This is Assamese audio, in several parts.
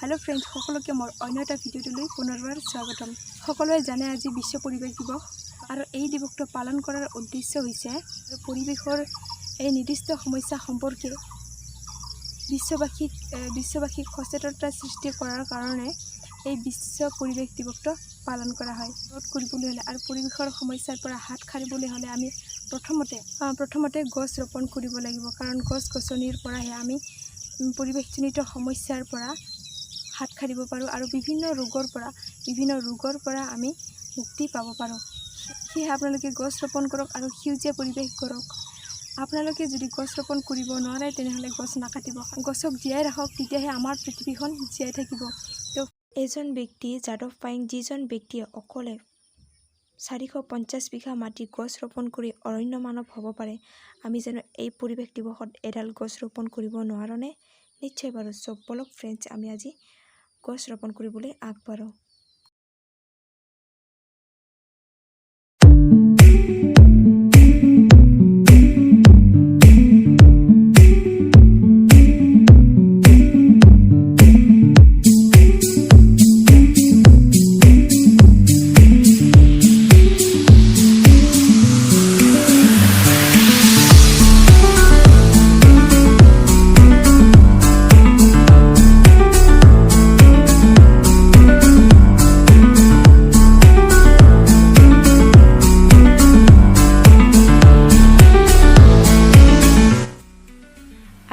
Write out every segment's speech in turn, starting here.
हेलो फ्रेंड्स সকলকে মোৰ অন্য এটা ভিডিঅ'লৈ পুনৰবাৰ স্বাগতম। সকলোৱে জানে আজি বিশ্ব পৰিৱেশ দিৱস আৰু এই দিৱসটো পালন কৰাৰ উদ্দেশ্য হৈছে পৰিৱেশৰ এই নিৰ্দিষ্ট সমস্যা সম্পৰ্কে বিশ্ববাসীক সচেতনতা সৃষ্টি কৰাৰ কাৰণে এই বিশ্ব পৰিৱেশ দিৱসটো পালন কৰা হয়। ৰোধ কৰিবলৈ হ'লে আৰু পৰিৱেশৰ সমস্যাৰ পৰা হাত সাৰিবলৈ হ'লে আমি প্ৰথমতে গছ ৰোপণ কৰিব লাগিব, কাৰণ গছ-গছনিৰ পৰাহে আমি পৰিৱেশজনিত সমস্যাৰ পৰা হাত সাৰিব পাৰোঁ আৰু বিভিন্ন ৰোগৰ পৰা আমি মুক্তি পাব পাৰোঁ। সেয়ে আপোনালোকে গছ ৰোপণ কৰক আৰু সেউজীয়া পৰিৱেশ কৰক। আপোনালোকে যদি গছ ৰোপণ কৰিব নোৱাৰে তেনেহ'লে গছ নাকাটিব, গছক জীয়াই ৰাখক, তেতিয়াহে আমাৰ পৃথিৱীখন জীয়াই থাকিব। এজন ব্যক্তি যাদৱ পায়েং, যিজন ব্যক্তিয়ে অকলে 450 বিঘা মাটি গছ ৰোপণ কৰি অৰণ্য মানৱ হ'ব পাৰে, আমি জানো এই পৰিৱেশ দিৱসত এডাল গছ ৰোপণ কৰিব নোৱাৰোঁনে? নিশ্চয় বাৰু। চব বলক ফ্ৰেণ্ডছ, আমি আজি গছ ৰোপণ কৰিবলৈ আগবাঢ়ো।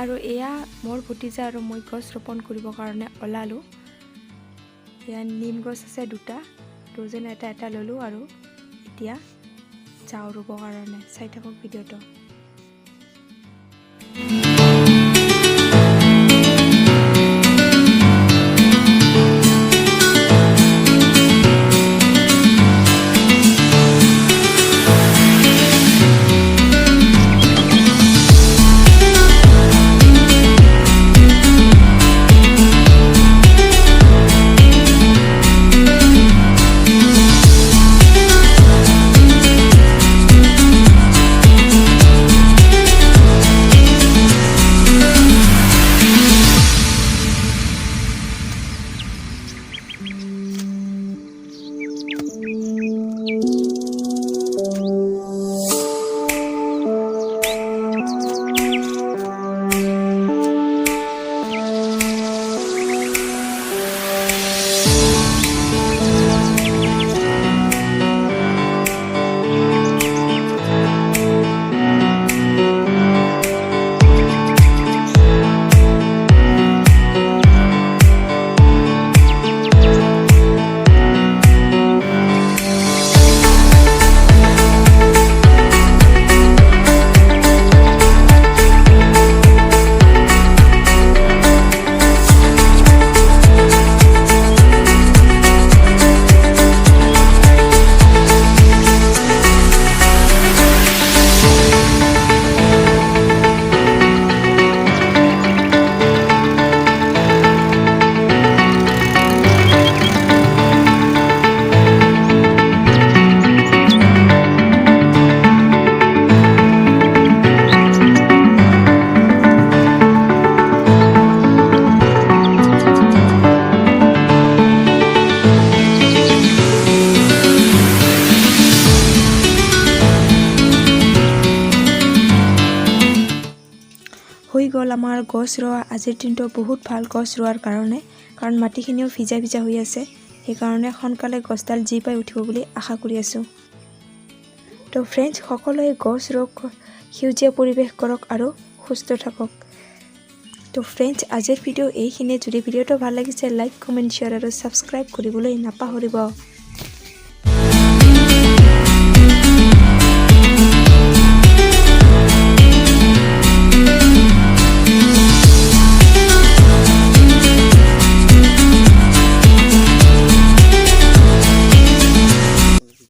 আৰু এয়া মোৰ ভতিজা আৰু মই গছ ৰোপণ কৰিবৰ কাৰণে ওলালোঁ। এয়া নিম গছ আছে দুটা, দুজনে এটা ল'লোঁ আৰু এতিয়া যাওঁ ৰুবৰ কাৰণে। চাই থাকক ভিডিঅ'টো। হৈ গ'ল আমাৰ গছ ৰোৱা। আজিৰ দিনটো বহুত ভাল গছ ৰোৱাৰ কাৰণে, কাৰণ মাটিখিনিও ভিজা হৈ আছে। সেইকাৰণে সোনকালে গছডাল যি পাই উঠিব বুলি আশা কৰি আছোঁ। তো ফ্ৰেণ্ডছ, সকলোৱে গছ ৰোৱক, সেউজীয়া পৰিৱেশ কৰক আৰু সুস্থ থাকক। তো ফ্ৰেণ্ডছ, আজিৰ ভিডিঅ' এইখিনিয়ে। যদি ভিডিঅ'টো ভাল লাগিছে লাইক, কমেণ্ট, শ্বেয়াৰ আৰু ছাবস্ক্ৰাইব কৰিবলৈ নাপাহৰিব।